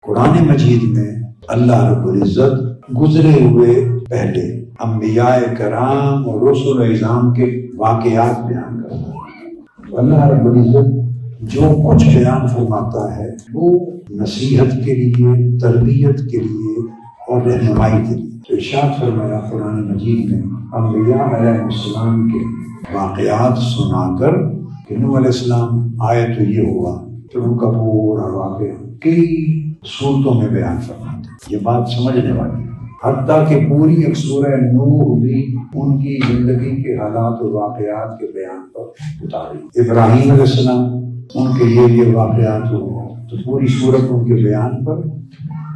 قرآن مجید میں اللہ رب العزت گزرے ہوئے پہلے انبیاء کرام اور رسول اعظام کے واقعات بیان کرتا ہے۔ اللہ رب العزت جو کچھ بیان فرماتا ہے وہ نصیحت کے لیے، تربیت کے لیے اور رہنمائی کے لیے۔ تو ارشاد فرمایا قرآن مجید میں انبیاء علیہ السلام کے واقعات سنا کر کہ نوح علیہ السلام آئے تو یہ ہوا، پھر ان کا پورا واقعہ کئی صورتوں میں بیان فرماتے۔ یہ بات سمجھنے والی، حتیٰ کہ پوری ایک سورہ نوح بھی ان کی زندگی کے حالات و واقعات کے بیان پر اتاری۔ ابراہیم علیہ السلام ان کے یہ واقعات ہوئے تو پوری صورت ان کے بیان پر،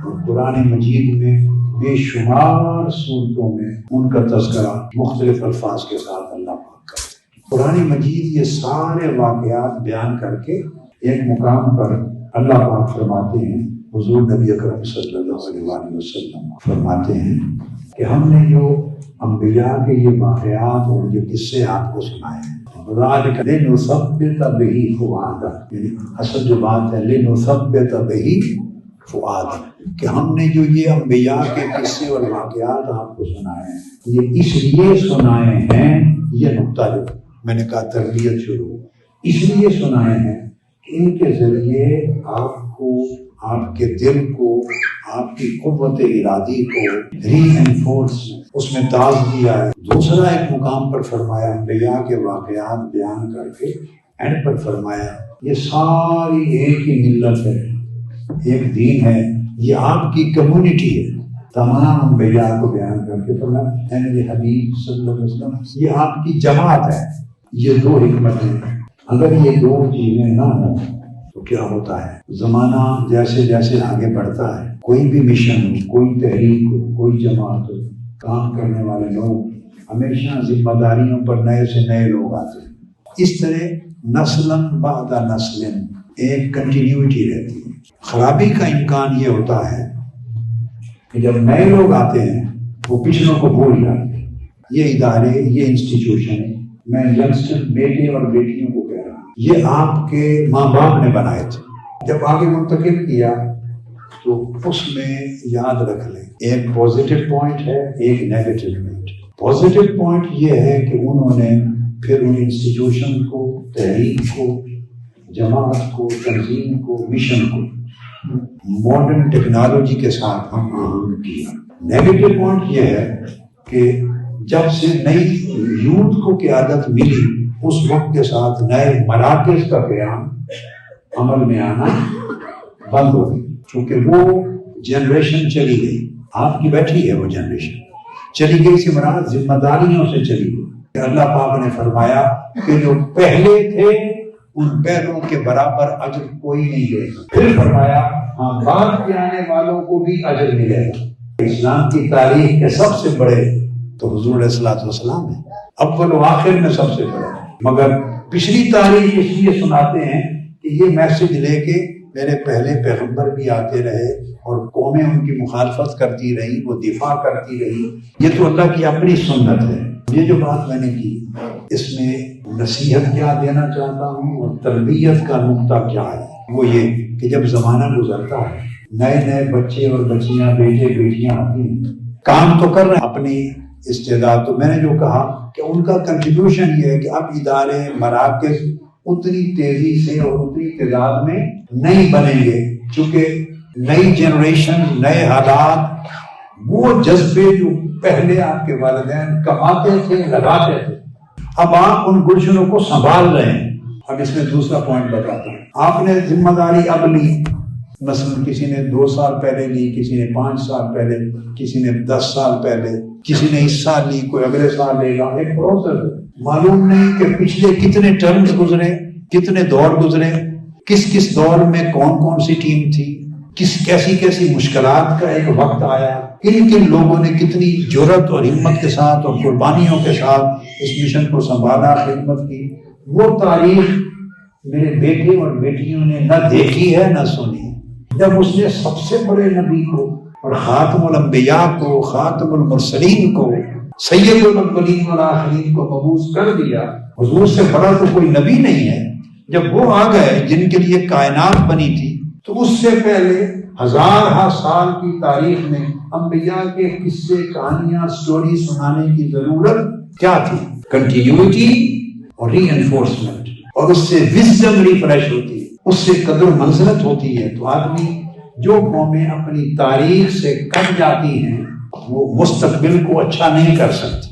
اور قرآن مجید میں بے شمار صورتوں میں ان کا تذکرہ مختلف الفاظ کے ساتھ اللہ پاک کرتے ہیں۔ قرآن مجید یہ سارے واقعات بیان کر کے ایک مقام پر اللہ پاک فرماتے ہیں، حضور نبی اکرم صلی اللہ علیہ وآلہ وسلم فرماتے ہیں کہ ہم نے جو انبیاء کے یہ واقعات اور یہ قصے آپ کو سنائے ہیں، لِنُثَبِّتَ بِهِ فُؤَادَكَ، یعنی اصل جو بات ہے لِنُثَبِّتَ بِهِ فُؤَادَكَ، کہ ہم نے جو یہ انبیاء کے قصے اور واقعات آپ کو سنائے ہیں یہ اس لیے سنائے ہیں، یہ نقطہ جو میں نے کہا تربیت شروع، اس لیے سنائے ہیں کہ ان کے ذریعے آپ کو، آپ کے دل کو، آپ کی قوت ارادی کو ری انفورس، اس میں تازگی آئے۔ دوسرا ایک مقام پر فرمایا انبیاء کے واقعات بیان کر کے اینڈ پر فرمایا یہ ساری ایک ہی ملت ہے، ایک دین ہے، یہ آپ کی کمیونٹی ہے۔ تمام انبیاء کو بیان کر کے فرمایا اے میرے حبیب صلی اللہ علیہ وسلم یہ آپ کی جماعت ہے۔ یہ دو حکمتیں، اگر یہ دو چیزیں نہ ہوں تو کیا ہوتا ہے؟ زمانہ جیسے جیسے آگے بڑھتا ہے، کوئی بھی مشن ہو، کوئی تحریک ہو، کوئی جماعت ہو، کام کرنے والے لوگ ہمیشہ ذمہ داریوں پر نئے سے نئے لوگ آتے ہیں۔ اس طرح نسلاً بعد نسل ایک کنٹینیوٹی رہتی ہے۔ خرابی کا امکان یہ ہوتا ہے کہ جب نئے لوگ آتے ہیں وہ پچھلوں کو بھول جاتے ہیں۔ یہ ادارے، یہ انسٹیٹیوشن، میں ینگسٹر بیٹے اور بیٹیوں کو کہہ رہا ہوں، یہ آپ کے ماں باپ نے بنائے تھے، جب آگے منتقل کیا تو اس میں یاد رکھ لیں ایک پازیٹیو پوائنٹ ہے، ایک نیگیٹو پوائنٹ۔ پازیٹیو پوائنٹ یہ ہے کہ انہوں نے پھر ان انسٹیٹیوشن کو، تحریک کو، جماعت کو، تنظیم کو، مشن کو ماڈرن ٹیکنالوجی کے ساتھ ہم آہنگ کیا۔ نیگیٹو پوائنٹ یہ ہے کہ جب سے نئی یوتھ کو قیادت ملی اس وقت کے ساتھ نئے مراکز کا قیام عمل میں آنا بند ہو گئی، چونکہ وہ جنریشن چلی گئی۔ آپ کی بیٹھی ہے وہ جنریشن چلی گئی، سے مراد ذمہ داریوں سے چلی گئی۔ اللہ پاک نے فرمایا کہ جو پہلے تھے ان پہلوں کے برابر اجر کوئی نہیں دے گا۔ پھر فرمایا ہاں بعد کے آنے والوں کو بھی اجر ملے گا۔ اسلام کی تاریخ کے سب سے بڑے تو حضور علیہ الصلوۃ والسلام ہے، اول و آخر میں سب سے بڑے، مگر پچھلی تاریخ اس لیے سناتے ہیں کہ یہ میسج لے کے میرے پہلے پیغمبر بھی آتے رہے اور قومیں ان کی مخالفت کرتی رہی، وہ دفاع کرتی رہی۔ یہ تو اللہ کی اپنی سنت ہے۔ یہ جو بات میں نے کی اس میں نصیحت کیا دینا چاہتا ہوں اور تربیت کا نقطہ کیا ہے، وہ یہ کہ جب زمانہ گزرتا ہے نئے نئے بچے اور بچیاں، بیٹے بیٹیاں آتی ہیں، کام تو کر رہے ہیں اپنی استعداد، تو میں نے جو کہا کہ ان کا کنٹریبیوشن یہ ہے کہ اب ادارے، مراکز اتنی تیزی سے اور اتنی تعداد میں نہیں بنیں گے، چونکہ نئی جنریشن، نئے حالات، وہ جذبے جو پہلے آپ کے والدین کماتے تھے، لگاتے تھے، اب آپ ان گلشنوں کو سنبھال رہے ہیں۔ اب اس میں دوسرا پوائنٹ بتاتا ہوں۔ آپ نے ذمہ داری اب لی، مثلا کسی نے 2 سال پہلے لی، کسی نے 5 سال پہلے، کسی نے 10 سال پہلے، کسی نے اس سال لی، کوئی اگلے سال لے گا، ایک پروسیس۔ معلوم نہیں کہ پچھلے کتنے ٹرمز گزرے، کتنے دور گزرے، کس کس دور میں کون کون سی ٹیم تھی، کیسی مشکلات کا ایک وقت آیا، کن لوگوں نے کتنی جرأت اور ہمت کے ساتھ اور قربانیوں کے ساتھ اس مشن کو سنبھالا، خدمت کی۔ وہ تاریخ میرے بیٹے اور بیٹیوں نے نہ دیکھی ہے نہ سنی۔ جب اس نے سب سے بڑے نبی کو اور خاتم الانبیاء کو، خاتم المرسلین کو، سید الاولین والآخرین کو مبعوث کر دیا، حضور سے بڑا تو کوئی نبی نہیں ہے۔ جب وہ آ گئے جن کے لیے کائنات بنی تھی، تو اس سے پہلے ہزارہ سال کی تاریخ میں انبیاء کے قصے، کہانیاں، سٹوری سنانے کی ضرورت کیا تھی؟ کنٹینیوٹی اور ری انفورسمنٹ، اور اس سے وزڈم ریفریش ہوتی ہے، اس سے قدر و منزلت ہوتی ہے۔ تو آدمی جو قومیں اپنی تاریخ سے کٹ جاتی ہیں وہ مستقبل کو اچھا نہیں کر سکتی۔